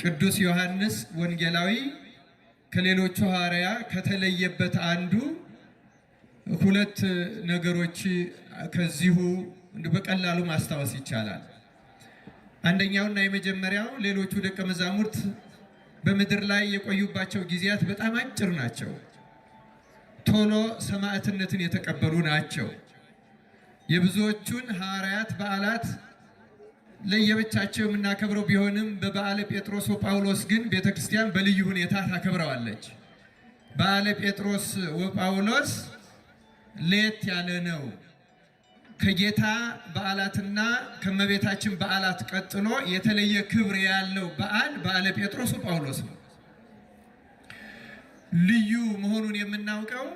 ቅዱስ ዮሐንስ ወንጌላዊ ከሌሎቹ ሐዋርያ ከተለየበት አንዱ ሁለት ነገሮች ከዚሁ በቀላሉ ማስታወስ ይቻላል። አንደኛውና የመጀመሪያው ሌሎቹ ደቀ መዛሙርት በምድር ላይ የቆዩባቸው ጊዜያት በጣም አጭር ናቸው። ቶሎ ሰማዕትነትን የተቀበሉ ናቸው። የብዙዎቹን ሐዋርያት በዓላት ለየብቻቸው የምናከብረው ቢሆንም በበዓለ ጴጥሮስ ወጳውሎስ ግን ቤተክርስቲያን በልዩ ሁኔታ ታከብረዋለች። በዓለ ጴጥሮስ ወጳውሎስ ለየት ያለ ነው። ከጌታ በዓላትና ከመቤታችን በዓላት ቀጥሎ የተለየ ክብር ያለው በዓለ ጴጥሮስ ወጳውሎስ ነው። ልዩ መሆኑን የምናውቀው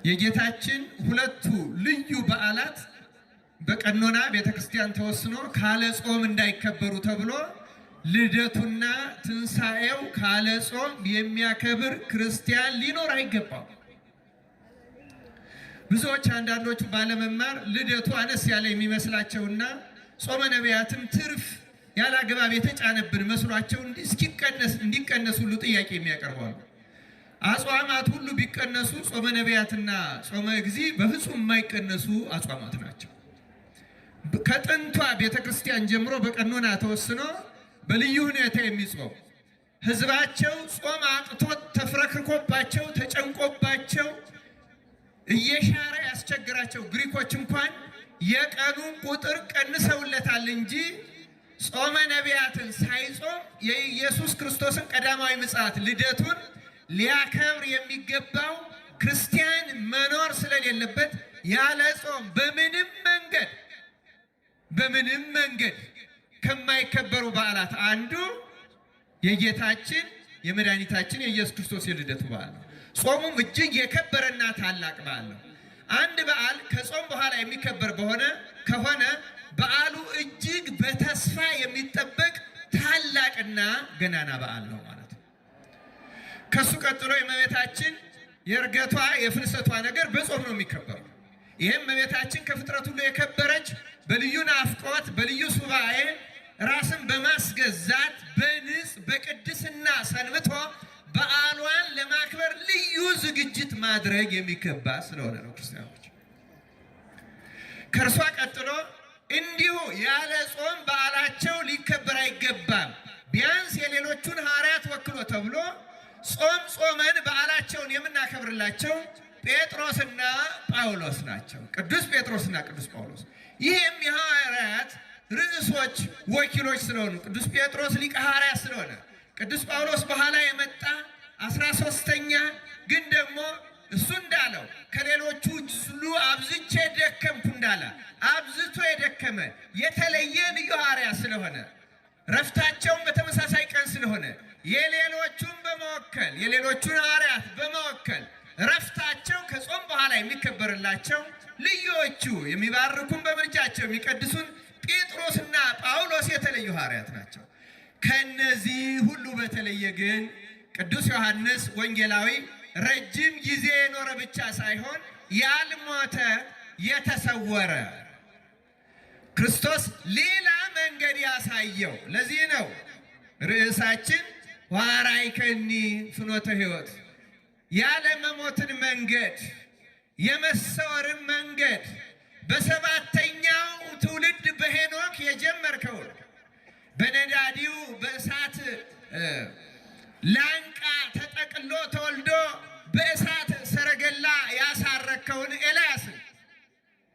የጌታችን ሁለቱ ልዩ በዓላት በቀኖና ቤተክርስቲያን ተወስኖ ካለ ጾም እንዳይከበሩ ተብሎ ልደቱና ትንሣኤው ካለ ጾም የሚያከብር ክርስቲያን ሊኖር አይገባም። ብዙዎች አንዳንዶቹ ባለመማር ልደቱ አነስ ያለ የሚመስላቸውና ጾመ ነቢያትም ትርፍ ያለ አግባብ የተጫነብን መስሏቸው እንዲቀነሱ ሁሉ ጥያቄ የሚያቀርባሉ። አጽዋማት ሁሉ ቢቀነሱ ጾመ ነቢያትና ጾመ እግዚእ በፍጹም የማይቀነሱ አጽዋማት ናቸው። ከጥንቷ ቤተክርስቲያን ጀምሮ በቀኖና ተወስኖ በልዩ ሁኔታ የሚጾም ሕዝባቸው ጾም አቅቶት ተፍረክርኮባቸው ተጨንቆባቸው እየሻረ ያስቸግራቸው ግሪኮች እንኳን የቀኑን ቁጥር ቀንሰውለታል እንጂ ጾመ ነቢያትን ሳይጾም የኢየሱስ ክርስቶስን ቀዳማዊ ምጽአት ልደቱን ሊያከብር የሚገባው ክርስቲያን መኖር ስለሌለበት ያለ ጾም በምንም መንገድ ከማይከበሩ በዓላት አንዱ የጌታችን የመድኃኒታችን የኢየሱስ ክርስቶስ የልደቱ በዓል ነው። ጾሙም እጅግ የከበረና ታላቅ በዓል ነው። አንድ በዓል ከጾም በኋላ የሚከበር ከሆነ በዓሉ እጅግ በተስፋ የሚጠበቅ ታላቅና ገናና በዓል ነው ማለት ነው። ከሱ ቀጥሎ የእመቤታችን የእርገቷ የፍልሰቷ ነገር በጾም ነው የሚከበረው። ይህም እመቤታችን ከፍጥረት ሁሉ የከበረች በልዩ ናፍቆት በልዩ ሱባኤ ራስን በማስገዛት በንጽህ በቅድስና ሰንብቶ በዓሏን ለማክበር ልዩ ዝግጅት ማድረግ የሚገባ ስለሆነ ነው። ክርስቲያኖች ከእርሷ ቀጥሎ እንዲሁ ያለ ጾም በዓላቸው ሊከበር አይገባም። ቢያንስ የሌሎቹን ሐዋርያት ወክሎ ተብሎ ጾመን በዓላቸውን የምናከብርላቸው ጴጥሮስና ጳውሎስ ናቸው። ቅዱስ ጴጥሮስና ቅዱስ ጳውሎስ። ይህም የሐዋርያት ርዕሶች ወኪሎች ስለሆኑ ቅዱስ ጴጥሮስ ሊቀ ሐዋርያት ስለሆነ፣ ቅዱስ ጳውሎስ በኋላ የመጣ 13ኛ ግን ደግሞ እሱ እንዳለው ከሌሎቹ ሁሉ አብዝቼ ደከምኩ እንዳለ አብዝቶ የደከመ የተለየ ልዩ ሐዋርያ ስለሆነ ረፍታቸውን በተመሳሳይ ቀን ስለሆነ የሌሎቹን በመወከል የሌሎቹን ሐዋርያት በመወከል ረፍታቸው ከጾም በኋላ የሚከበርላቸው ልዩዎቹ የሚባርኩን በምልጃቸው የሚቀድሱን ጴጥሮስና ጳውሎስ የተለዩ ሐዋርያት ናቸው። ከነዚህ ሁሉ በተለየ ግን ቅዱስ ዮሐንስ ወንጌላዊ ረጅም ጊዜ የኖረ ብቻ ሳይሆን ያልሞተ የተሰወረ ክርስቶስ ሌላ መንገድ ያሳየው። ለዚህ ነው ርዕሳችን ዋራይከኒ ፍኖተ ሕይወት፣ ያለ መሞትን መንገድ የመሰወርን መንገድ በሰባተኛው ትውልድ በሄኖክ የጀመርከውን በነዳዲው በእሳት ላንቃ ተጠቅሎ ተወልዶ በእሳት ሰረገላ ያሳረከውን ኤልያስን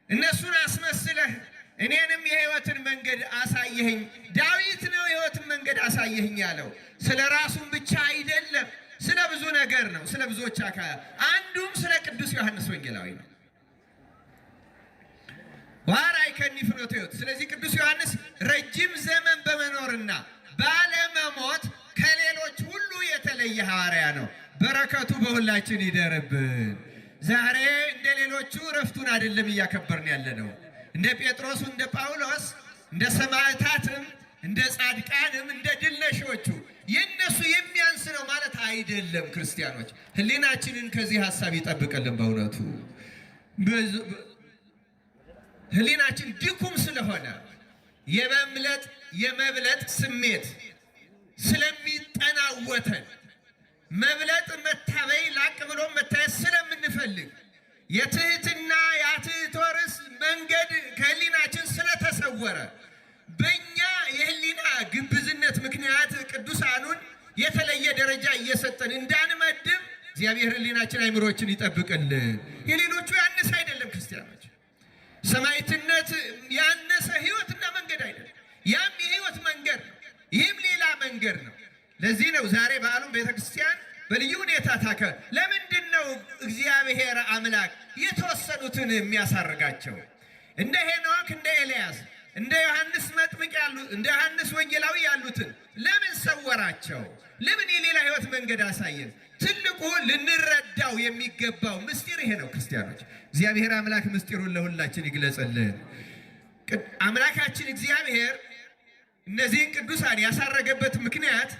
እነሱን አስመስለህ እኔንም የሕይወትን መንገድ አሳየኸኝ። ዳዊት ነው የሕይወትን መንገድ አሳየኸኝ ያለው ስለ ራሱን ብቻ አይደለም፣ ስለ ብዙ ነገር ነው። ስለ ብዙዎች አካል አንዱም ስለ ቅዱስ ዮሐንስ ወንጌላዊ ነው። ዋራይከኒ ፍኖተ ሕይወት። ስለዚህ ቅዱስ ዮሐንስ ረጅም ዘመን በመኖርና ባለመሞት ከሌሎች ሁሉ የተለየ ሐዋርያ ነው። በረከቱ በሁላችን ይደርብን። ዛሬ እንደ ሌሎቹ ረፍቱን አይደለም እያከበርን ያለ ነው። እንደ ጴጥሮስ እንደ ጳውሎስ እንደ ሰማዕታትም እንደ ጻድቃንም እንደ ድል ነሺዎቹ የነሱ የሚያንስ ነው ማለት አይደለም። ክርስቲያኖች ሕሊናችንን ከዚህ ሐሳብ ይጠብቅልን። በእውነቱ ሕሊናችን ድኩም ስለሆነ የመብለጥ ስሜት ስለሚጠናወተን መብለጥ መታበይ ላቅ ብሎ መታየት ስለምንፈልግ የትህትና የትሕት ርዕስ መንገድ ከህሊናችን ስለተሰወረ በእኛ የህሊና ግብዝነት ምክንያት ቅዱሳኑን የተለየ ደረጃ እየሰጠን እንዳንመድብ እግዚአብሔር ህሊናችን አይምሮችን ይጠብቅልን። የሌሎቹ ያነሰ አይደለም ክርስቲያኖች፣ ሰማዕትነት ያነሰ ህይወትና መንገድ አይደለም። ያም የህይወት መንገድ ነው፣ ይህም ሌላ መንገድ ነው። ለዚህ ነው ዛሬ በዓሉን ቤተክርስቲያን በልዩ ሁኔታ ታከብራለች። ለምንድን ነው እግዚአብሔር አምላክ የተወሰኑትን የሚያሳርጋቸው? እንደ ሄኖክ፣ እንደ ኤልያስ፣ እንደ ዮሐንስ መጥምቅ ያሉ እንደ ዮሐንስ ወንጌላዊ ያሉትን ለምን ሰወራቸው? ለምን የሌላ ህይወት መንገድ አሳየን? ትልቁ ልንረዳው የሚገባው ምስጢር ይሄ ነው። ክርስቲያኖች እግዚአብሔር አምላክ ምስጢሩን ለሁላችን ይግለጽልን። አምላካችን እግዚአብሔር እነዚህን ቅዱሳን ያሳረገበት ምክንያት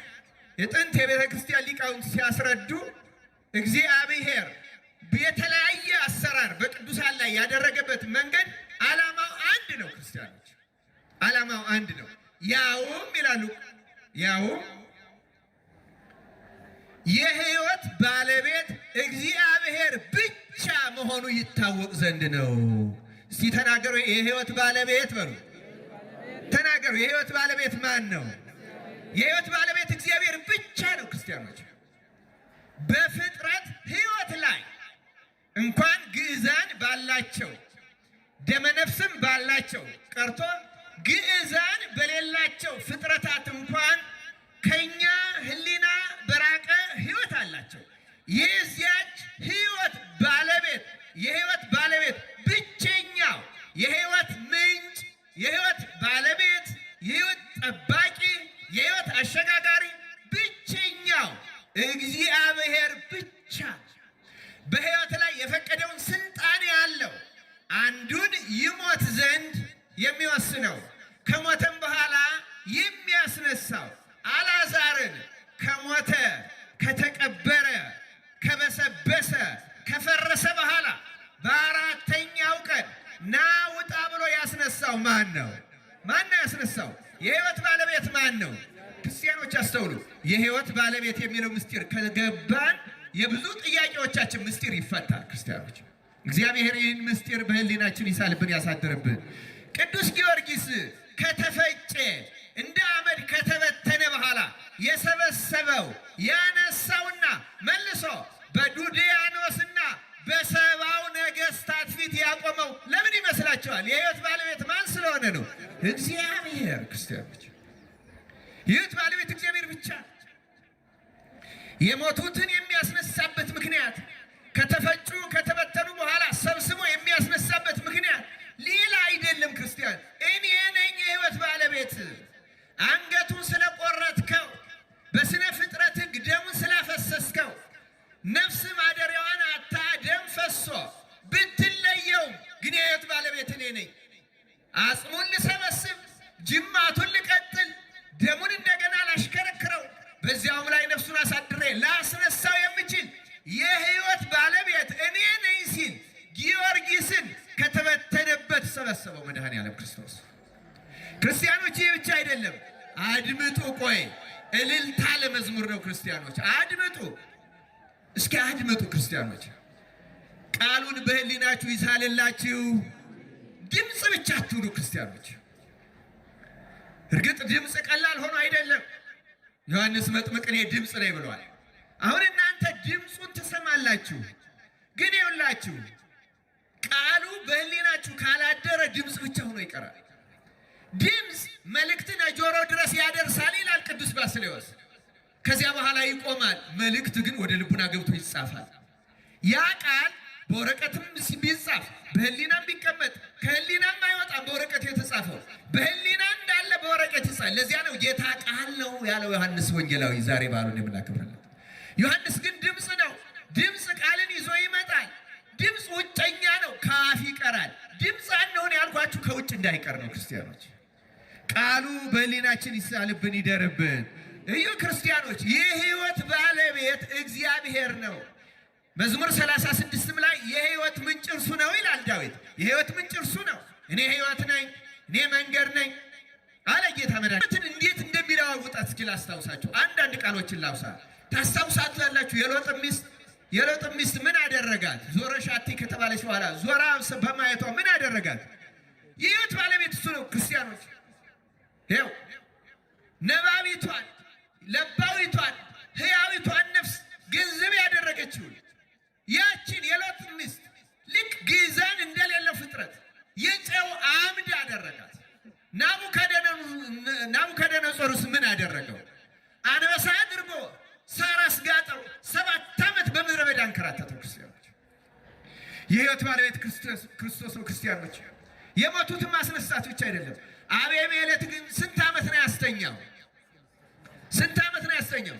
የጥንት የቤተ ክርስቲያን ሊቃውንት ሲያስረዱ እግዚአብሔር የተለያየ አሰራር በቅዱሳን ላይ ያደረገበት መንገድ ዓላማው አንድ ነው። ክርስቲያኖች ዓላማው አንድ ነው። ያውም ይላሉ ያውም የህይወት ባለቤት እግዚአብሔር ብቻ መሆኑ ይታወቅ ዘንድ ነው። እስቲ ተናገሩ፣ የህይወት ባለቤት በሉ። ተናገሩ፣ የህይወት ባለቤት ማን ነው? የህይወት ባለቤት እግዚአብሔር ብቻ ነው። ክርስቲያኖች በፍጥረት ህይወት ላይ እንኳን ግዕዛን ባላቸው ደመነፍስም ባላቸው ቀርቶ ግዕዛን በሌላቸው ፍጥረታት እንኳን ከኛ ህሊና በራቀ ህይወት አላቸው። የዚያች ህይወት ባለቤት የህይወት ባለቤት ብቸኛው የህይወት ምንጭ የህይወት ባለቤት የህይወት ጠባቂ የህይወት አሸጋጋሪ ብቸኛው እግዚአብሔር ብቻ በህይወት ላይ የፈቀደውን ስልጣን ያለው አንዱን ይሞት ዘንድ የሚወስነው ከሞተም በኋላ የሚያስነሳው አልዓዛርን ከሞተ ከተቀበረ ከበሰበሰ ከፈረሰ በኋላ በአራተኛው ቀን ና ውጣ ብሎ ያስነሳው ማን ነው? ማን ነው ያስነሳው? የህይወት ባለቤት ማን ነው? ክርስቲያኖች አስተውሉ። የህይወት ባለቤት የሚለው ምስጢር ከገባን የብዙ ጥያቄዎቻችን ምስጢር ይፈታል። ክርስቲያኖች እግዚአብሔር ይህን ምስጢር በህሊናችን ይሳልብን ያሳድርብን። ቅዱስ ጊዮርጊስ ከተፈጨ እንደ አመድ ከተበተነ በኋላ የሰበሰበው ያነሳውና መልሶ በዱድያኖስና በሰባው ነገስታት ፊት ያቆመው ለምን ይመስላችኋል? የህይወት ባለቤት ማን ስለሆነ ነው? እግዚአብሔር። ክርስቲያኖች የህይወት ባለቤት እግዚአብሔር ብቻ። የሞቱትን የሚያስነሳበት ምክንያት ከተፈጩ ከተበተኑ በኋላ ሰብስቦ የሚያስነሳበት ምክንያት ሌላ አይደለም። ክርስቲያን እኔ ነኝ የህይወት ባለቤት። አንገቱን ስለቆረጥከው፣ በስነ ፍጥረት ህግ ደሙን ስላፈሰስከው፣ ነፍስ ማደሪያዋን አታ ደም ፈሶ ብትለየውም ግን የህይወት ባለቤት እኔ ነኝ። አጽሙን ልሰበስብ፣ ጅማቱን ልቀጥል፣ ደሙን እንደገና ላሽከረክረው፣ በዚያውም ላይ ነፍሱን አሳድሬ ላስነሳው የምችል የህይወት ባለቤት እኔ ነኝ ሲል ጊዮርጊስን ከተበተነበት ሰበሰበው መድኃኔዓለም ክርስቶስ። ክርስቲያኖች ይህ ብቻ አይደለም። አድምጡ። ቆይ እልልታ ለመዝሙር ነው። ክርስቲያኖች አድምጡ፣ እስኪ አድምጡ። ክርስቲያኖች ቃሉን በህሊናችሁ ይሳልላችሁ። ድምፅ ብቻ አትሁኑ። ክርስቲያኖች እርግጥ ድምፅ ቀላል ሆኖ አይደለም። ዮሐንስ መጥምቅ እኔ ድምፅ ነኝ ብሏል። አሁን እናንተ ድምፁን ትሰማላችሁ፣ ግን ይኸውላችሁ ቃሉ በህሊናችሁ ካላደረ ድምፅ ብቻ ሆኖ ይቀራል። ድምፅ መልእክትን ጆሮ ድረስ ያደርሳል ይላል ቅዱስ ባስልዮስ። ከዚያ በኋላ ይቆማል። መልእክት ግን ወደ ልቡና ገብቶ ይጻፋል። ያ ቃል በወረቀትም ቢጻፍ በህሊናም ቢቀመጥ ከህሊናም አይወጣም። በወረቀት የተጻፈው በህሊና እንዳለ በወረቀት ይጻፋል። ለዚያ ነው ጌታ ቃል ነው ያለው ዮሐንስ ወንጌላዊ ዛሬ በዓሉን የምናከብርለት። ዮሐንስ ግን ድምፅ ነው። ድምፅ ቃልን ይዞ ይመጣል። ድምፅ ውጨኛ ነው፣ ከአፍ ይቀራል። ድምፅ አንሆን ያልኳችሁ ከውጭ እንዳይቀር ነው። ክርስቲያኖች ቃሉ በህሊናችን ይሳልብን ይደርብን። እዩ ክርስቲያኖች፣ የህይወት ባለቤት እግዚአብሔር ነው። መዝሙር 36 ላይ የህይወት ምንጭ እርሱ ነው ይላል ዳዊት። የህይወት ምንጭ እርሱ ነው። እኔ ህይወት ነኝ፣ እኔ መንገድ ነኝ አለ ጌታ መድኃኒት። እንዴት እንደሚለዋውጣ ነገሥታት እስኪ ላስታውሳችሁ፣ አንዳንድ ቃሎችን ላውሳ። ታስታውሳላችሁ? የሎጥ ሚስት ምን አደረጋት? ዞረሻቲ ከተባለች በኋላ ዞራ በማየቷ ምን አደረጋት? የሕይወት ባለቤት እሱ ነው። ክርስቲያኖች ይኸው ነባቢቷን፣ ለባዊቷን፣ ሕያዊቷን ነፍስ ገንዘብ ያደረገችውን ያችን የሎጥ ሚስት ልክ ግዛን እንደሌለው ፍጥረት የጨው አምድ አደረጋት። ናቡከደነጾርስ ምን አደረገው? አንበሳ አድርጎ ሳር አስጋጠው። 7 ዓመት በምድረ በዳ አንከራተተው። ክርስቲያኖች የሕይወት ባለቤት ክርስቶስ ነው። ክርስቲያኖች የሞቱትን ማስነሳት ብቻ አይደለም። አቤሜሌክ ግን ስንት ዓመት ነው ያስተኛው? ስንት ዓመት ነው ያስተኛው?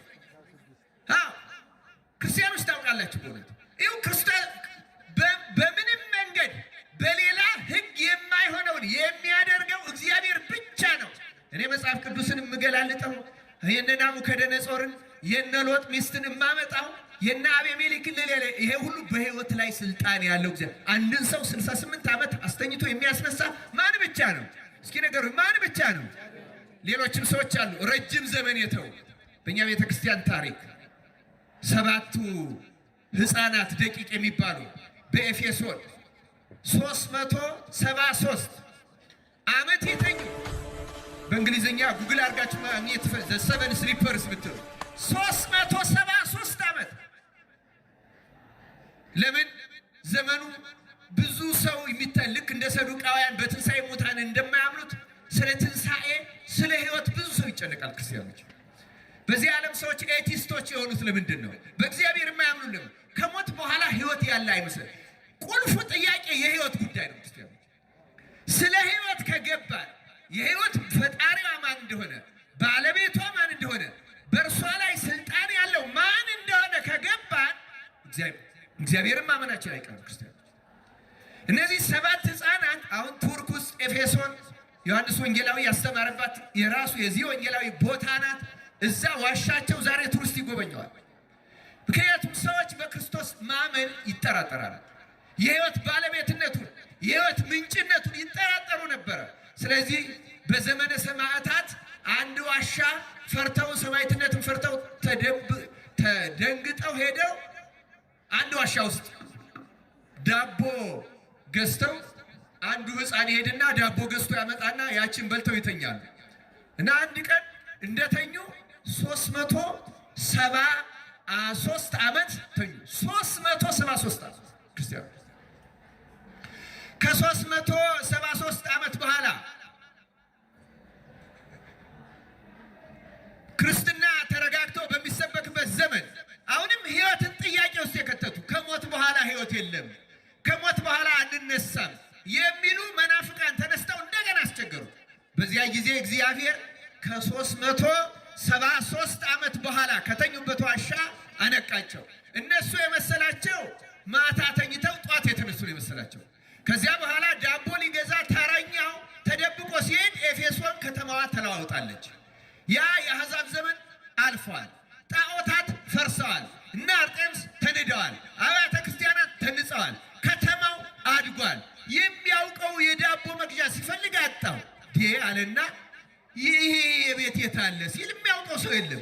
ክርስቲያኖች ታውቃላችሁ። በእውነት ይኸው በምንም መንገድ በሌላ ሕግ የማይሆነውን የሚያደርገው እግዚአብሔር ብቻ ነው። እኔ መጽሐፍ ቅዱስን የምገላልጠው የነ ናቡከደነጾርን የነ ሎጥ ሚስትን የማመጣው የነ አቤሜሌክን ለሌላ ይሄ ሁሉ በሕይወት ላይ ስልጣን ያለው እግዚአብሔር አንድን ሰው 68 ዓመት አስተኝቶ የሚያስነሳ ማን ብቻ ነው? እስኪ ነገሩ ማን ብቻ ነው? ሌሎችም ሰዎች አሉ ረጅም ዘመን የተው በእኛ ቤተክርስቲያን ታሪክ 7ቱ ሕፃናት ደቂቅ የሚባሉ በኤፌሶን 373 ዓመት የተኙ በእንግሊዝኛ ጉግል አድርጋችሁ ማግኘት ዘ7 ስሊፐርስ ብትሉ 373 ዓመት። ለምን? ዘመኑ ብዙ ሰው ልክ እንደ ሰዱቃውያን በትንሣኤ ሙታን እንደማያምኑት ስለ ትንሣኤ ስለ ሕይወት ብዙ ሰው ይጨነቃል። ክርስቲያኖች በዚህ ዓለም ሰዎች ኤቲስቶች የሆኑት ለምንድን ነው? በእግዚአብሔር የማያምኑንም ከሞት በኋላ ሕይወት ያለ አይመስልም። ቁልፉ ጥያቄ የሕይወት ጉዳይ ነው። ክርስቲያኖች ስለ ሕይወት ከገባን የሕይወት ፈጣሪዋ ማን እንደሆነ፣ ባለቤቷ ማን እንደሆነ፣ በእርሷ ላይ ስልጣን ያለው ማን እንደሆነ ከገባን እግዚአብሔርን ማመናችን አይቀርም። ክርስቲያኖች እነዚህ 7 ሕፃናት አሁን ቱርክ ውስጥ ኤፌሶን ዮሐንስ ወንጌላዊ ያስተማረባት የራሱ የዚህ ወንጌላዊ ቦታ ናት። እዛ ዋሻቸው ዛሬ ቱሪስት ይጎበኘዋል። ምክንያቱም ሰዎች በክርስቶስ ማመን ይጠራጠራሉ። የሕይወት ባለቤትነቱን የሕይወት ምንጭነቱን ይጠራጠሩ ነበረ። ስለዚህ በዘመነ ሰማዕታት አንድ ዋሻ ፈርተው ሰማዕትነትን ፈርተው ተደንግጠው ሄደው አንድ ዋሻ ውስጥ ዳቦ ገዝተው አንዱ ሕፃን ይሄድና ዳቦ ገዝቶ ያመጣና ያችን በልተው ይተኛሉ። እና አንድ ቀን እንደተኙ 373 ዓመት ተኙ። 373 ዓመት ክርስቲያኖች ከ373 ዓመት በኋላ ክርስትና ተረጋግቶ በሚሰበክበት ዘመን አሁንም ሕይወትን ጥያቄ ውስጥ የከተቱ ከሞት በኋላ ሕይወት የለም፣ ከሞት በኋላ አንነሳም የሚሉ መናፍቃን ተነስተው እንደገና አስቸገሩ። በዚያ ጊዜ እግዚአብሔር ከ373 ዓመት በኋላ ከተኙበት ዋሻ አነቃቸው። እነሱ የመሰላቸው ማታ ተኝተው ጧት የተነሱ ነው የመሰላቸው። ከዚያ በኋላ ዳቦ ሊገዛ ተረኛው ተደብቆ ሲሄድ ኤፌሶን ከተማዋ ተለዋውጣለች። ያ የአሕዛብ ዘመን አልፏል። ጣዖታት ፈርሰዋል እና አርጤምስ ተንደዋል። አብያተ ክርስቲያናት ተንጸዋል። ከተማው አድጓል። የሚያውቀው የዳቦ መግዣ ሲፈልግ አጣው አለና ይሄ የቤት የት አለ ሲል የሚያውቀው ሰው የለም፣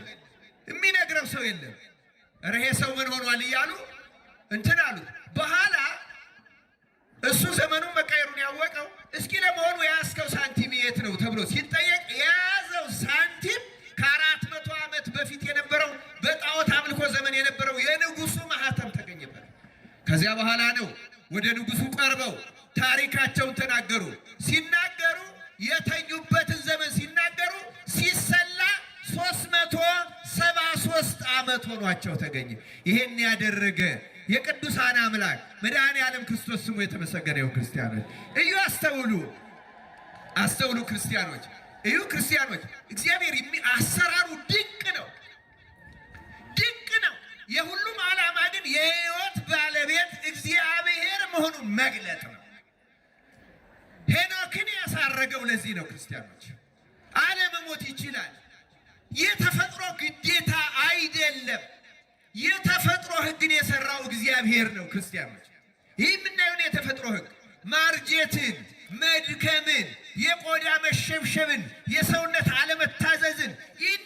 የሚነግረው ሰው የለም። ይሄ ሰው ምን ሆኗል እያሉ እንትን አሉት። በኋላ እሱ ዘመኑን መቀየሩን ያወቀው እስኪ ለመሆኑ የያዝከው ሳንቲም የት ነው ተብሎ ሲጠየቅ የያዘው ሳንቲም ከ400 ዓመት በፊት የነበረው በጣዖት አምልኮ ዘመን የነበረው የንጉሱ ማህተም ተገኘበት። ከዚያ በኋላ ነው ወደ ንጉሱ ቀርበው ታሪካቸውን ተናገሩ። ሲናገሩ የተኙበትን ዘመን ሲናገሩ ሲሰላ 373 ዓመት ሆኗቸው ተገኘ። ይሄን ያደረገ የቅዱሳን አምላክ መድኃኔዓለም ክርስቶስ ስሙ የተመሰገነ ይሁን። ክርስቲያኖች እዩ፣ አስተውሉ ክርስቲያኖች እዩ። ክርስቲያኖች እግዚአብሔር አሰራሩ ድንቅ ነው፣ ድንቅ ነው። የሁሉም ዓላማ ግን የሕይወት ባለቤት እግዚአብሔር መሆኑን መግለጥ ነው። ሄኖክን ያሳረገው ለዚህ ነው። ክርስቲያኖች አለመሞት ይችላል፣ የተፈጥሮ ግዴታ አይደለም። የተፈጥሮ ሕግን የሰራው እግዚአብሔር ነው። ክርስቲያኖች ይህ የምናየውን የተፈጥሮ ሕግ ማርጀትን፣ መድከምን፣ የቆዳ መሸብሸብን፣ የሰውነት አለመታዘዝን ይህን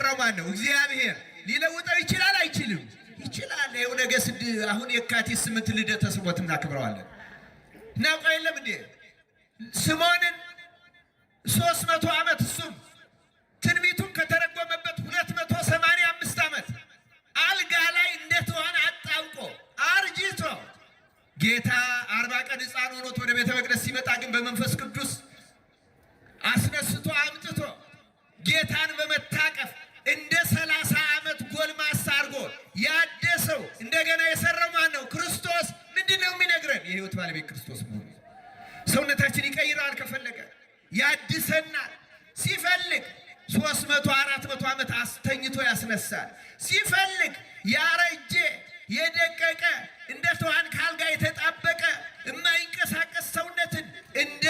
የሰራው ማን ነው? እግዚአብሔር። ሊለውጠው ይችላል አይችልም? ይችላል። ይኸው ነገ አሁን የካቲት 8 ልደተ ስሞት እናክብረዋለን። እናውቀው የለም እንዴ ስምዖንን 300 ዓመት እሱም ትንቢቱን ከተረጎመበት 285 ዓመት አልጋ ላይ እንደተዋነ አጣብቆ አርጅቶ ጌታ 40 ቀን ሕፃን ሆኖት ወደ ቤተ መቅደስ ሲመጣ ግን በመንፈስ ቅዱስ አስነስቶ አምጥቶ ጌታን በመታቀፍ እንደ 30 ዓመት ጎልማሳ አድርጎ ያደሰው እንደገና የሰራው ማን ነው? ክርስቶስ። ምንድን ነው የሚነግረን? የሕይወት ባለቤት ክርስቶስ መሆኑ። ሰውነታችን ይቀይራል፣ ከፈለገ ያድሰናል። ሲፈልግ 300 400 ዓመት አስተኝቶ ያስነሳል። ሲፈልግ ያረጀ የደቀቀ እንደ ተዋን ካልጋ የተጣበቀ የማይንቀሳቀስ ሰውነትን እንደ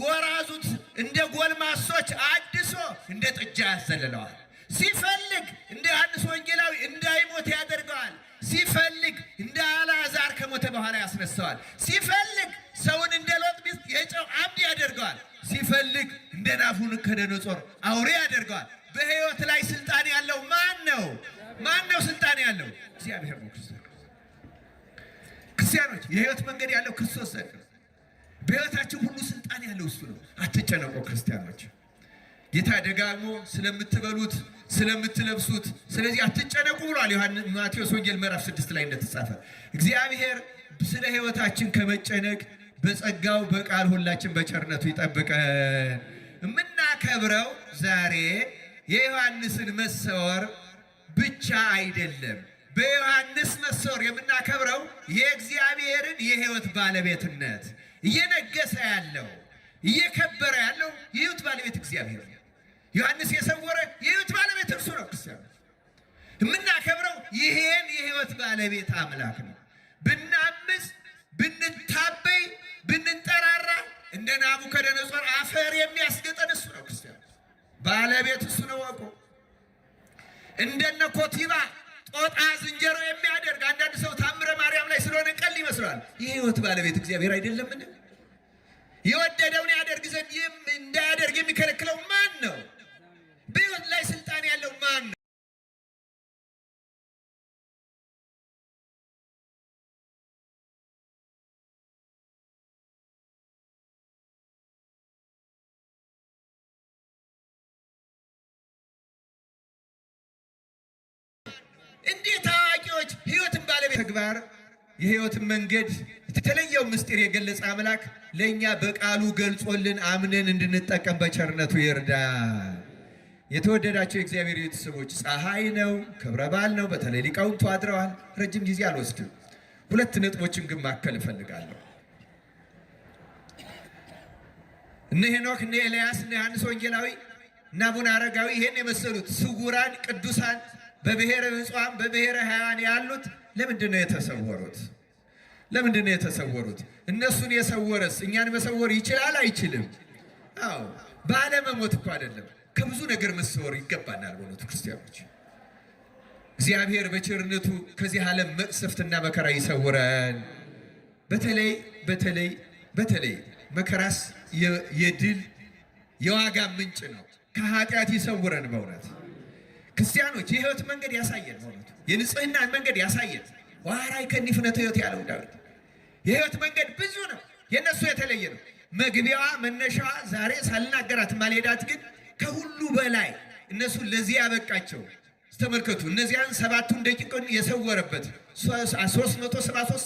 ወራዙት እንደ ጎልማሶች አድሶ እንደ ጥጃ ያዘልለዋል። ሲፈልግ እንደ ዮሐንስ ወንጌላዊ እንዳይሞት ያደርገዋል። ሲፈልግ እንደ አልዓዛር ከሞተ በኋላ ያስነሳዋል። ሲፈልግ ሰውን እንደ ሎጥ ሚስት የጨው አምድ ያደርገዋል። ሲፈልግ እንደ ናቡከደነፆር አውሬ ያደርገዋል። በሕይወት ላይ ስልጣን ያለው ማን ነው? ማን ነው ስልጣን ያለው? እግዚአብሔር ነው። ክርስቲያኖች የሕይወት መንገድ ያለው ክርስቶስ ዘንድ ነው። በሕይወታችሁ ሁሉ ስልጣን ያለው እሱ ነው። አትጨነቁ ክርስቲያኖች። ጌታ ደጋግሞ ስለምትበሉት ስለምትለብሱት ስለዚህ አትጨነቁ ብሏል። ማቴዎስ ወንጌል ምዕራፍ 6 ላይ እንደተጻፈ እግዚአብሔር ስለ ሕይወታችን ከመጨነቅ በጸጋው በቃል ሁላችን በቸርነቱ ይጠብቀን። የምናከብረው ዛሬ የዮሐንስን መሰወር ብቻ አይደለም። በዮሐንስ መሰወር የምናከብረው የእግዚአብሔርን የሕይወት ባለቤትነት እየነገሰ ያለው እየከበረ ያለው የሕይወት ባለቤት እግዚአብሔር ነው። ዮሐንስ የሰወረ የሕይወት ባለቤት እርሱ ነው። ክርስቲያኖች የምናከብረው ይሄን የሕይወት ባለቤት አምላክ ነው። ብናምስ ብንታበይ ብንንጠራራ እንደ ናቡከደነፆር አፈር የሚያስገጠን እሱ ነው። ክርስቲያኖች ባለቤት እሱ ነው። ወቁ እንደነ ኮቲባ ጦጣ ዝንጀሮ የሚያደርግ አንዳንድ ሰው ታምረ ማርያም ላይ ስለሆነ ቀል ይመስላል። የሕይወት ባለቤት እግዚአብሔር አይደለምን? የወደደውን ያደርግ ዘንድ እንዳያደርግ የሚከለክለው ማን ነው? በሕይወት ላይ ስልጣን ያለው ማን ነው? እንዴት አዋቂዎች ሕይወትን ባለቤት ተግባር የሕይወትን መንገድ የተለየው ምስጢር የገለጸ አምላክ ለእኛ በቃሉ ገልጾልን አምነን እንድንጠቀም በቸርነቱ ይርዳል። የተወደዳቸው የእግዚአብሔር ቤተሰቦች ፀሐይ ነው፣ ክብረ በዓል ነው። በተለይ ሊቃውንቱ አድረዋል። ረጅም ጊዜ አልወስድም። 2 ነጥቦችን ግን ማከል እፈልጋለሁ። እነ ሄኖክ፣ እነ ኤልያስ፣ እነ ዮሐንስ ወንጌላዊ እና አቡነ አረጋዊ ይሄን የመሰሉት ስውራን ቅዱሳን በብሔረ ብፁዓን በብሔረ ሕያዋን ያሉት ለምንድን ነው የተሰወሩት? ለምንድን ነው የተሰወሩት? እነሱን የሰወረስ እኛን መሰወር ይችላል አይችልም? አዎ ባለመሞት እኮ አይደለም፣ ከብዙ ነገር መሰወር ይገባናል። በእውነቱ ክርስቲያኖች እግዚአብሔር በቸርነቱ ከዚህ ዓለም መቅሰፍትና መከራ ይሰውረን። በተለይ መከራስ የድል የዋጋ ምንጭ ነው። ከኃጢአት ይሰውረን። በእውነት ክርስቲያኖች የሕይወት መንገድ ያሳየን። በእውነቱ የንጽህናን መንገድ ያሳየን። ዋራይ ከኒ ፍኖተ ሕይወት ያለው ዳዊት የሕይወት መንገድ ብዙ ነው። የነሱ የተለየ ነው። መግቢያዋ መነሻዋ ዛሬ ሳልናገራት ማልሄዳት ግን ከሁሉ በላይ እነሱ ለዚህ ያበቃቸው ተመልከቱ። እነዚያን 7ቱን ደቂቃን የሰወረበት 373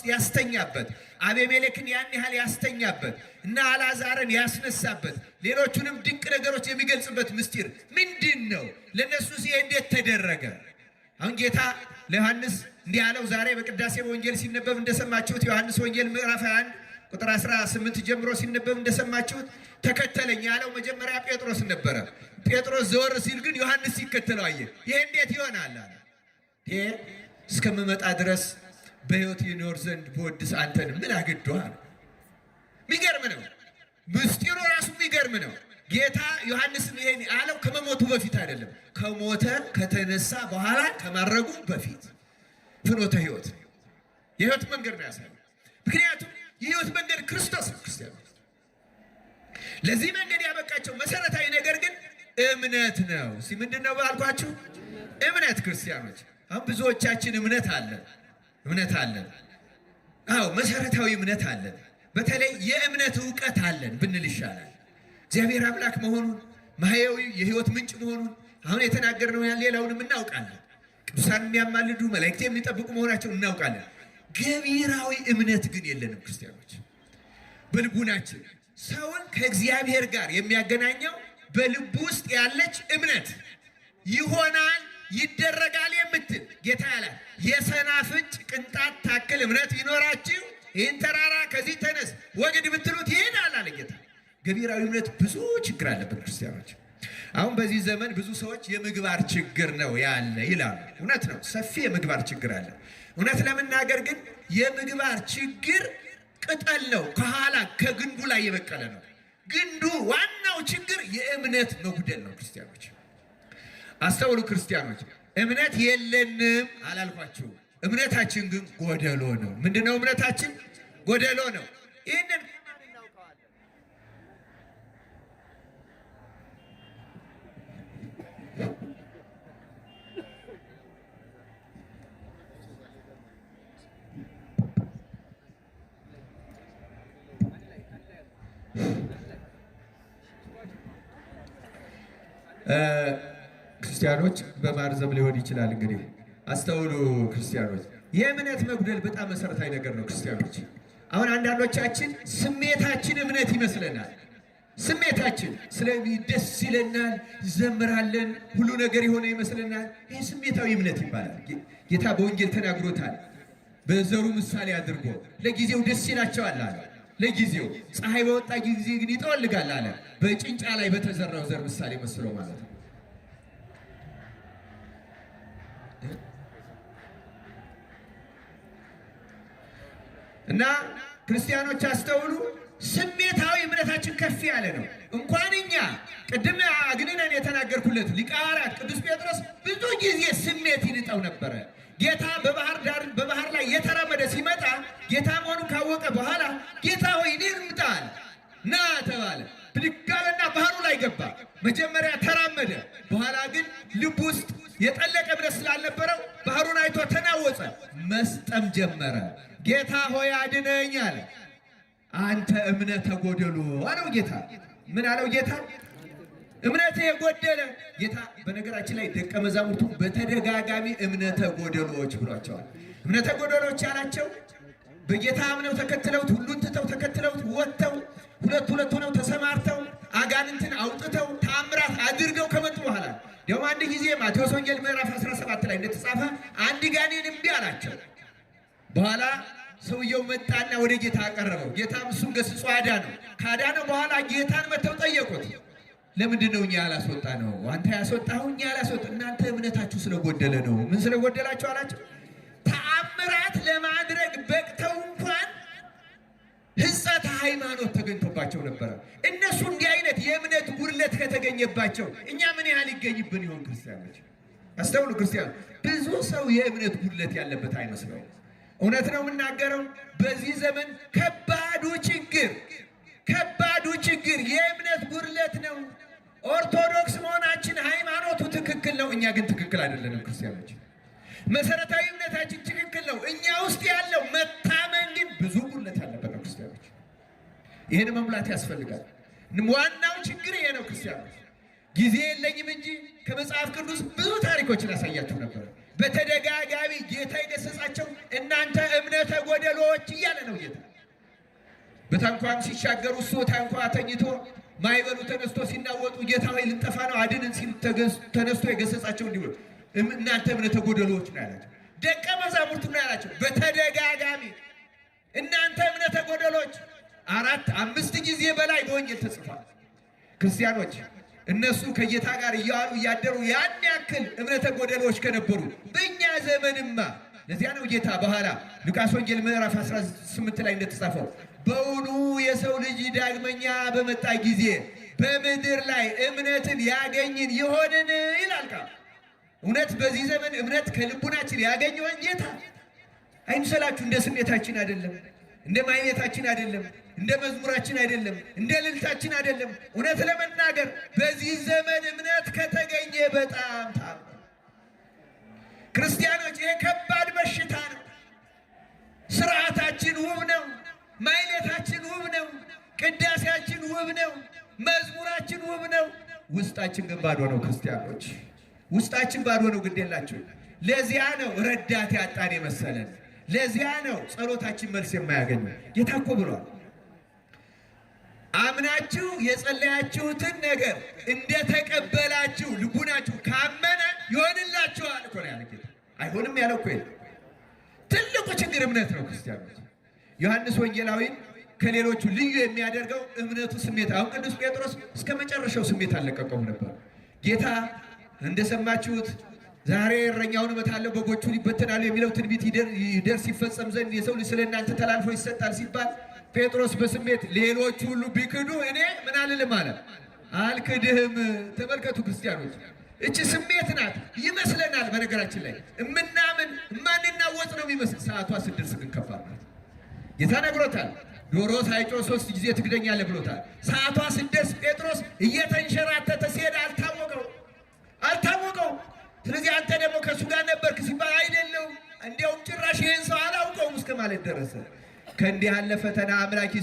ያስተኛበት አቤሜሌክን ያን ያህል ያስተኛበት እና አልዓዛርን ያስነሳበት ሌሎቹንም ድንቅ ነገሮች የሚገልጽበት ምስጢር ምንድን ነው? ለነሱ ሲሄ እንዴት ተደረገ? አሁን ጌታ ለዮሐንስ እንዲህ ያለው ዛሬ በቅዳሴ ወንጌል ሲነበብ እንደሰማችሁት ዮሐንስ ወንጌል ምዕራፍ 21 ቁጥር 18 ጀምሮ ሲነበብ እንደሰማችሁት ተከተለኝ ያለው መጀመሪያ ጴጥሮስ ነበረ። ጴጥሮስ ዘወር ሲል ግን ዮሐንስ ሲከተለው አየ። ይሄ እንዴት ይሆናል አለ። ይሄ እስከምመጣ ድረስ በሕይወት ይኖር ዘንድ በወድስ አንተን ምን አገዶሃል? የሚገርም ነው ምስጢሩ ራሱ የሚገርም ነው። ጌታ ዮሐንስን ይሄን ያለው ከመሞቱ በፊት አይደለም፣ ከሞተ ከተነሳ በኋላ ከማረጉ በፊት ፍኖተ ሕይወት የሕይወት መንገድ ነው ያሳየው። ምክንያቱም የሕይወት መንገድ ክርስቶስ ነው። ክርስቲያኖች ለዚህ መንገድ ያበቃቸው መሰረታዊ ነገር ግን እምነት ነው። ምንድን ነው ባልኳችሁ? እምነት ክርስቲያኖች፣ አሁን ብዙዎቻችን እምነት አለን። አዎ መሰረታዊ እምነት አለን። በተለይ የእምነት ዕውቀት አለን ብንል ይሻላል። እግዚአብሔር አምላክ መሆኑን ማህያዊ የህይወት ምንጭ መሆኑን አሁን የተናገርነው ሌላውንም እናውቃለን። ቅዱሳን የሚያማልዱ መላእክት የሚጠብቁ መሆናቸውን እናውቃለን። ገቢራዊ እምነት ግን የለንም ክርስቲያኖች። በልቡናችን ሰውን ከእግዚአብሔር ጋር የሚያገናኘው በልቡ ውስጥ ያለች እምነት ይሆናል ይደረጋል የምትል ጌታ ያለ የሰናፍጭ ቅንጣት ታክል እምነት ይኖራችሁ ይህን ተራራ ከዚህ ተነስ ወግድ ብትሉት ይሄዳል አለ ጌታ። ገቢራዊ እምነት ብዙ ችግር አለበት ክርስቲያኖች። አሁን በዚህ ዘመን ብዙ ሰዎች የምግባር ችግር ነው ያለ ይላሉ። እውነት ነው፣ ሰፊ የምግባር ችግር አለ። እውነት ለመናገር ግን የምግባር ችግር ቅጠል ነው፣ ከኋላ ከግንዱ ላይ የበቀለ ነው። ግንዱ ዋናው ችግር የእምነት መጉደል ነው። ክርስቲያኖች አስተውሉ። ክርስቲያኖች እምነት የለንም አላልኳችሁ። እምነታችን ግን ጎደሎ ነው። ምንድነው እምነታችን? ጎደሎ ነው። ይህንን ክርስቲያኖች በማርዘም ሊሆን ይችላል። እንግዲህ አስተውሉ ክርስቲያኖች፣ የእምነት መጉደል በጣም መሰረታዊ ነገር ነው ክርስቲያኖች። አሁን አንዳንዶቻችን ስሜታችን እምነት ይመስለናል። ስሜታችን ደስ ይለናል፣ ይዘምራለን፣ ሁሉ ነገር የሆነ ይመስለናል። ይህ ስሜታዊ እምነት ይባላል። ጌታ በወንጌል ተናግሮታል። በዘሩ ምሳሌ አድርጎ ለጊዜው ደስ ይላቸዋል አለ። ለጊዜው ፀሐይ በወጣ ጊዜ ግን ይጠወልጋል አለ። በጭንጫ ላይ በተዘራው ዘር ምሳሌ መስሎ ማለት ነው። እና ክርስቲያኖች አስተውሉ። ስሜታዊ እምነታችን ከፍ ያለ ነው። እንኳን እኛ ቅድም አግንነን የተናገርኩለት ሊቀ ሐዋርያት ቅዱስ ጴጥሮስ ብዙ ጊዜ ስሜት ይንጠው ነበረ። ጌታ በባህር ላይ የተራመደ ሲመጣ ጌታ መሆኑን ካወቀ በኋላ ጌታ ሆይ እኔን ምጣል ና ተባለ። ብድግ አለና ባህሩ ላይ ገባ። መጀመሪያ ተራመደ። በኋላ ግን ልብ ውስጥ የጠለቀ እምነት ስላልነበረው ባህሩን አይቶ ተናወጸ፣ መስጠም ጀመረ። ጌታ ሆይ አድነኝ አለ። አንተ እምነተ ጎደሎ አለው ጌታ። ምን አለው ጌታ? እምነተ የጎደለ ጌታ። በነገራችን ላይ ደቀ መዛሙርቱ በተደጋጋሚ እምነተ ጎደሎች ብሏቸዋል። እምነተ ጎደሎች ያላቸው በጌታ አምነው ተከትለውት ሁሉን ትተው ተከትለውት ወጥተው ሁለት ሆነው ተሰማርተው አጋንንትን አውጥተው ታምራት አድርገው ከመጡ በኋላ ደግሞ አንድ ጊዜ ማቴዎስ ወንጌል ምዕራፍ 17 ላይ እንደተጻፈ አንድ ጋኔን እምቢ አላቸው። በኋላ ሰውየው መጣና ወደ ጌታ አቀረበው። ጌታም እሱን ገስጾ አዳነው። ካዳነው በኋላ ጌታን መተው ጠየቁት። ለምንድን ነው እኛ ያላስወጣ ነው? አንተ ያስወጣኸው እኛ ያላስወጣ። እናንተ እምነታችሁ ስለጎደለ ነው። ምን ስለጎደላችሁ አላቸው? ተአምራት ለማድረግ በቅተው እንኳን ሕጸተ ሃይማኖት ተገኝቶባቸው ነበረ። እነሱ እንዲህ አይነት የእምነት ጉድለት ከተገኘባቸው እኛ ምን ያህል ይገኝብን ይሆን? ክርስቲያኖች አስተውሉ። ክርስቲያኖች ብዙ ሰው የእምነት ጉድለት ያለበት አይመስለው። እውነት ነው የምናገረው። በዚህ ዘመን ከባዱ ችግር የእምነት ጉድለት ነው። ኦርቶዶክስ መሆናችን ሃይማኖቱ ትክክል ነው፣ እኛ ግን ትክክል አይደለንም። ክርስቲያኖች መሰረታዊ እምነታችን ትክክል ነው፣ እኛ ውስጥ ያለው መታመን ግን ብዙ ጉድለት ያለበት ነው። ክርስቲያኖች ይህን መሙላት ያስፈልጋል። ዋናው ችግር ይሄ ነው። ክርስቲያኖች ጊዜ የለኝም እንጂ ከመጽሐፍ ቅዱስ ብዙ ታሪኮችን ያሳያችሁ ነበር። በተደጋጋሚ ጌታ የገሰጻቸው እናንተ እምነተ ጎደሎች እያለ ነው ጌታ። በታንኳም ሲሻገሩ እሱ ታንኳ ተኝቶ ማይበሉ ተነስቶ ሲናወጡ ጌታ ሆይ ልንጠፋ ነው አድንን ሲል ተነስቶ የገሰጻቸው እንዲሁ እናንተ እምነተ ጎደሎች ነው ያላቸው። ደቀ መዛሙርቱ ነው ያላቸው በተደጋጋሚ እናንተ እምነተ ጎደሎች። 4-5 ጊዜ በላይ በወንጌል ተጽፏል። ክርስቲያኖች እነሱ ከጌታ ጋር እያሉ እያደሩ ያን ያክል እምነተ ጎደሎች ከነበሩ በእኛ ዘመንማ ለዚያ ነው ጌታ በኋላ ሉቃስ ወንጌል ምዕራፍ 18 ላይ እንደተጻፈው በውኑ የሰው ልጅ ዳግመኛ በመጣ ጊዜ በምድር ላይ እምነትን ያገኝን ይሆንን ይላል ቃል። እውነት በዚህ ዘመን እምነት ከልቡናችን ያገኘውን ጌታ አይምሰላችሁ። እንደ ስሜታችን አይደለም፣ እንደ ማይነታችን አይደለም፣ እንደ መዝሙራችን አይደለም፣ እንደ ልልታችን አይደለም። እውነት ለመናገር በዚህ ዘመን እምነት ከተገኘ በጣም ክርስቲያኖች ይሄ ከባድ በሽታ ነው። ስርዓታችን ውብ ነው፣ ማይሌታችን ውብ ነው፣ ቅዳሴያችን ውብ ነው፣ መዝሙራችን ውብ ነው። ውስጣችን ግን ባዶ ነው። ክርስቲያኖች ውስጣችን ባዶ ነው። ግድ የላችሁ። ለዚያ ነው ረዳት ያጣን የመሰለን። ለዚያ ነው ጸሎታችን መልስ የማያገኙ። ጌታ እኮ ብሏል፣ አምናችሁ የጸለያችሁትን ነገር እንደተቀበላችሁ ልቡናችሁ ካመነ ይሆንላችኋል እኮ ነው ያለ ጌታ። አይሆንም ያለው እኮ የለም። ትልቁ ችግር እምነት ነው። ክርስቲያኖች ዮሐንስ ወንጌላዊን ከሌሎቹ ልዩ የሚያደርገው እምነቱ ስሜት። አሁን ቅዱስ ጴጥሮስ እስከ መጨረሻው ስሜት አልለቀቀውም ነበር። ጌታ እንደሰማችሁት ዛሬ እረኛውን እመታለሁ በጎቹን ይበተናሉ የሚለው ትንቢት ይደርስ ይፈጸም ዘንድ የሰው ልጅ ስለ እናንተ ተላልፎ ይሰጣል ሲባል ጴጥሮስ በስሜት ሌሎች ሁሉ ቢክዱ እኔ ምን አልልም አለ፣ አልክድህም። ተመልከቱ ክርስቲያኖች፣ እቺ ስሜት ናት ይመስለናል። በነገራችን ላይ እምናምን ማንናወጥ ነው የሚመስል። ሰዓቷ ስድርስ ግን ከባድ ናት። ጌታ ነግሮታል። ዶሮ ሳይጮህ 3 ጊዜ ትክደኛለህ ብሎታል። ሰዓቷ ስደርስ ጴጥሮስ እየተንሸራተተ ሲሄድ አልታወቀው። ስለዚህ አንተ ደግሞ ከእሱ ጋር ነበርክ ሲባል አይደለም እንዲያውም ጭራሽ ይህን ሰው አላውቀውም እስከ ማለት ደረሰ። ከእንዲህ ያለ ፈተና አምላክ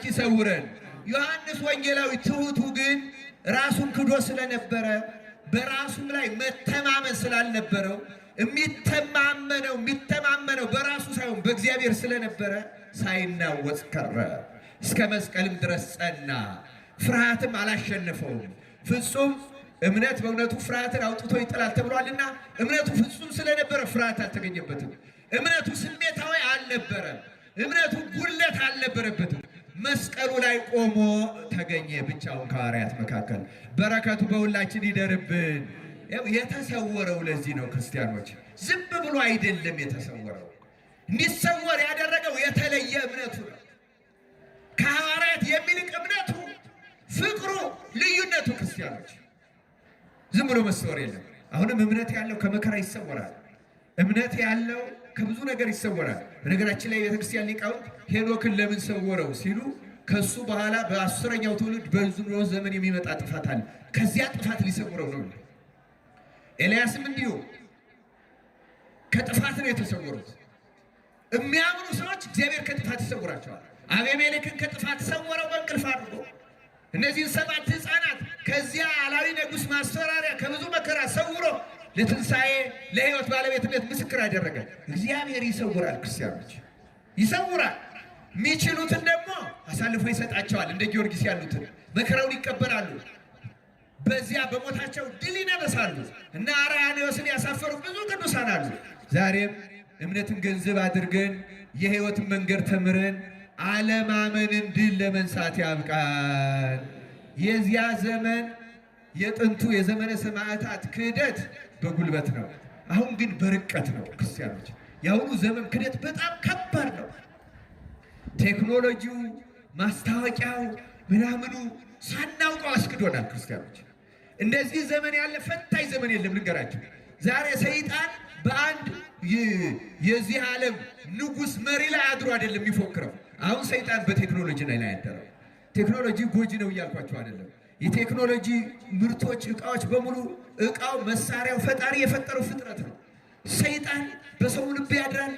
ይሰውረን። ዮሐንስ ወንጌላዊ ትሑቱ ግን ራሱን ክዶ ስለነበረ በራሱም ላይ መተማመን ስላልነበረው የሚተማመነው በራሱ ሳይሆን በእግዚአብሔር ስለነበረ ሳይናወጽ ቀረ። እስከ መስቀልም ድረስ ጸና። ፍርሃትም አላሸነፈውም። ፍጹም እምነት በእውነቱ ፍርሃትን አውጥቶ ይጥላል ተብሏልና እምነቱ ፍጹም ስለነበረ ፍርሃት አልተገኘበትም። እምነቱ ስሜታዊ አልነበረም። እምነቱ ጉለት አልነበረበትም። መስቀሉ ላይ ቆሞ ተገኘ ብቻውን ከሐዋርያት መካከል። በረከቱ በሁላችን ይደርብን። የተሰወረው ለዚህ ነው ክርስቲያኖች፣ ዝም ብሎ አይደለም የተሰወረው። እንዲሰወር ያደረገው የተለየ እምነቱ ነው። ከሐዋርያት የሚልቅ እምነቱ፣ ፍቅሩ፣ ልዩነቱ። ክርስቲያኖች ዝም ብሎ መሰወር የለም። አሁንም እምነት ያለው ከመከራ ይሰወራል። እምነት ያለው ከብዙ ነገር ይሰወራል። በነገራችን ላይ የቤተክርስቲያን ሊቃውንት ሄኖክን ለምን ሰወረው ሲሉ ከሱ በኋላ በ10ኛው ትውልድ በኖህ ዘመን የሚመጣ ጥፋት አለ። ከዚያ ጥፋት ሊሰውረው ነው። ኤልያስም እንዲሁ ከጥፋት ነው የተሰወሩት። የሚያምኑ ሰዎች እግዚአብሔር ከጥፋት ይሰውራቸዋል። አቤሜሌክን ከጥፋት ሰወረው በእንቅልፍ አድርጎ። እነዚህን 7 ሕፃናት ከዚያ አላዊ ንጉሥ ማስፈራሪያ ከብዙ መከራ ሰውሮ ለትንሣኤ ለሕይወት ባለቤትነት ምስክር አደረገ። እግዚአብሔር ይሰውራል። ክርስቲያኖች ይሰውራል። የሚችሉትን ደግሞ አሳልፎ ይሰጣቸዋል። እንደ ጊዮርጊስ ያሉትን መከራውን ይቀበላሉ። በዚያ በሞታቸው ድል ይነሳሉ። እና አርያኖስን ያሳፈሩ ብዙ ቅዱሳን አሉ። ዛሬም እምነትን ገንዘብ አድርገን የሕይወትን መንገድ ተምረን አለማመንን ድል ለመንሳት ያብቃን። የዚያ ዘመን የጥንቱ የዘመነ ሰማዕታት ክህደት በጉልበት ነው። አሁን ግን በርቀት ነው። ክርስቲያኖች የአሁኑ ዘመን ክህደት በጣም ከባድ ነው። ቴክኖሎጂው፣ ማስታወቂያው፣ ምናምኑ ሳናውቀው አስክዶናል። ክርስቲያኖች እንደዚህ ዘመን ያለ ፈታኝ ዘመን የለም። ልንገራችሁ፣ ዛሬ ሰይጣን በአንድ የዚህ ዓለም ንጉሥ መሪ ላይ አድሮ አይደለም የሚፎክረው። አሁን ሰይጣን በቴክኖሎጂ ላይ ያደረው። ቴክኖሎጂ ጎጂ ነው እያልኳቸው አይደለም። የቴክኖሎጂ ምርቶች፣ እቃዎች በሙሉ እቃው፣ መሳሪያው ፈጣሪ የፈጠረው ፍጥረት ነው። ሰይጣን በሰው ልብ ያድራል፣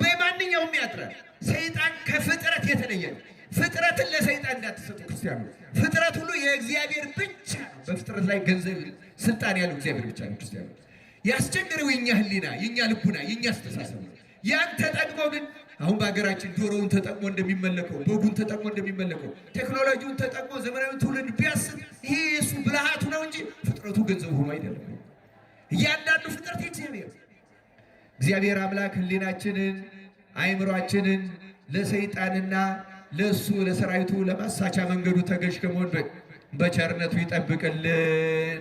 በማንኛውም ያድራል። ሰይጣን ከፍጥረት የተለየ ነው። ፍጥረትን ለሰይጣን እንዳትሰጡ ክርስቲያኑ። ፍጥረት ሁሉ የእግዚአብሔር ብቻ ነው። በፍጥረት ላይ ገንዘብ ስልጣን ያለው እግዚአብሔር ብቻ ነው። ክርስቲያኑ ያስቸግረው የኛ ሕሊና፣ የኛ ልቡና፣ የኛ አስተሳሰብ ነው። ያን ተጠቅሞ ግን አሁን በሀገራችን ዶሮውን ተጠቅሞ እንደሚመለከው፣ በጉን ተጠቅሞ እንደሚመለከው፣ ቴክኖሎጂውን ተጠቅሞ ዘመናዊ ትውልድ ቢያስብ ይሄ የሱ ብልሃቱ ነው እንጂ ፍጥረቱ ገንዘብ ሆኖ አይደለም። እያንዳንዱ ፍጥረት እግዚአብሔር አምላክ ሕሊናችንን አእምሯችንን ለሰይጣንና ለእሱ ለሰራዊቱ ለማሳቻ መንገዱ ተገዥ ከመሆን በቸርነቱ ይጠብቅልን።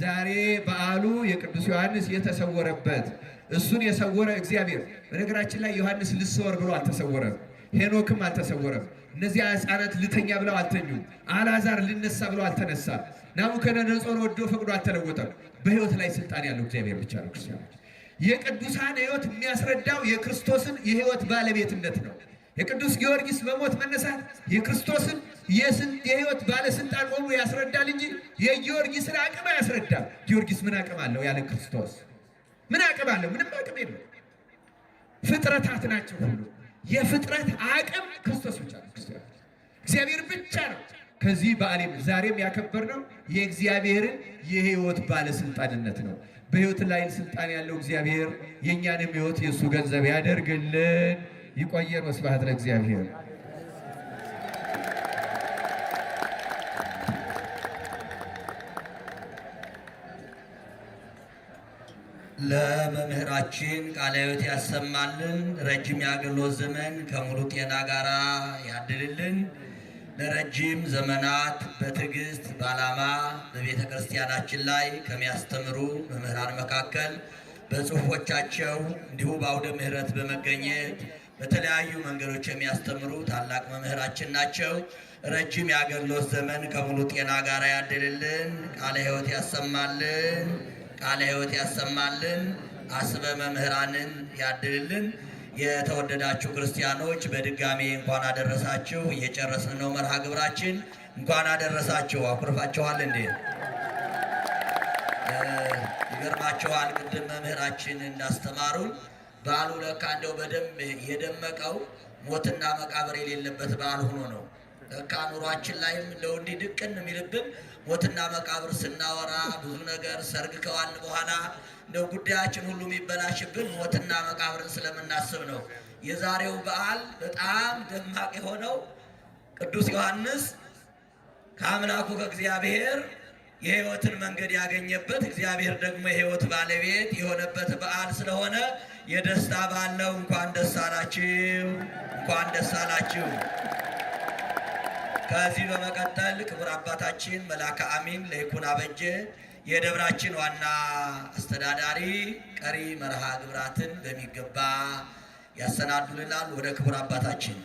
ዛሬ በዓሉ የቅዱስ ዮሐንስ የተሰወረበት፣ እሱን የሰወረ እግዚአብሔር። በነገራችን ላይ ዮሐንስ ልሰወር ብሎ አልተሰወረም፣ ሄኖክም አልተሰወረም። እነዚያ ሕፃናት ልተኛ ብለው አልተኙም። አልዓዛር ልነሳ ብሎ አልተነሳም። ናቡከደነፆር ወዶ ፈቅዶ አልተለወጠም። በሕይወት ላይ ስልጣን ያለው እግዚአብሔር ብቻ ነው። ክርስቲያኖች የቅዱሳን ሕይወት የሚያስረዳው የክርስቶስን የሕይወት ባለቤትነት ነው። የቅዱስ ጊዮርጊስ በሞት መነሳት የክርስቶስን የሕይወት ባለስልጣን ሆኖ ያስረዳል እንጂ የጊዮርጊስን አቅም አያስረዳም። ጊዮርጊስ ምን አቅም አለው? ያለ ክርስቶስ ምን አቅም አለው? ምንም አቅም የለው። ፍጥረታት ናቸው ሁሉ። የፍጥረት አቅም ክርስቶስ ብቻ ነው። እግዚአብሔር ብቻ ነው። ከዚህ በዓለም ዛሬም ያከበርነው የእግዚአብሔርን የሕይወት ባለስልጣንነት ነው። በሕይወት ላይ ስልጣን ያለው እግዚአብሔር የእኛንም ሕይወት የእሱ ገንዘብ ያደርግልን። ይቆየን። ወስብሐት ለእግዚአብሔር። ለመምህራችን ቃለ ሕይወት ያሰማልን። ረጅም የአገልግሎት ዘመን ከሙሉ ጤና ጋር ያድልልን። ለረጅም ዘመናት በትዕግስት በዓላማ በቤተ ክርስቲያናችን ላይ ከሚያስተምሩ መምህራን መካከል በጽሑፎቻቸው እንዲሁ በአውደ ምሕረት በመገኘት በተለያዩ መንገዶች የሚያስተምሩ ታላቅ መምህራችን ናቸው። ረጅም የአገልግሎት ዘመን ከሙሉ ጤና ጋር ያድልልን። ቃለ ሕይወት ያሰማልን። ቃለ ሕይወት ያሰማልን። አስበ መምህራንን ያድልልን። የተወደዳችሁ ክርስቲያኖች በድጋሜ እንኳን አደረሳችሁ። እየጨረስን ነው መርሃ ግብራችን። እንኳን አደረሳችሁ። አኩርፋችኋል እንዴ? ይገርማችኋል። ቅድም መምህራችን እንዳስተማሩን በዓሉ ለካ እንደው በደንብ የደመቀው ሞትና መቃብር የሌለበት በዓል ሆኖ ነው። ለካ ኑሯችን ላይም እንደው እንዲህ ድቅን የሚልብን ሞትና መቃብር ስናወራ ብዙ ነገር ሰርግ ከዋልን በኋላ እንደው ጉዳያችን ሁሉ የሚበላሽብን ሞትና መቃብርን ስለምናስብ ነው። የዛሬው በዓል በጣም ደማቅ የሆነው ቅዱስ ዮሐንስ ከአምላኩ ከእግዚአብሔር የሕይወትን መንገድ ያገኘበት፣ እግዚአብሔር ደግሞ የሕይወት ባለቤት የሆነበት በዓል ስለሆነ የደስታ በዓል ነው። እንኳን ደስ አላችሁ፣ እንኳን ደስ አላችሁ። ከዚህ በመቀጠል ክቡር አባታችን መልአከ አሚን ለይኩን አበጀ የደብራችን ዋና አስተዳዳሪ ቀሪ መርሃ ግብራትን በሚገባ ያሰናዱልናል። ወደ ክቡር አባታችን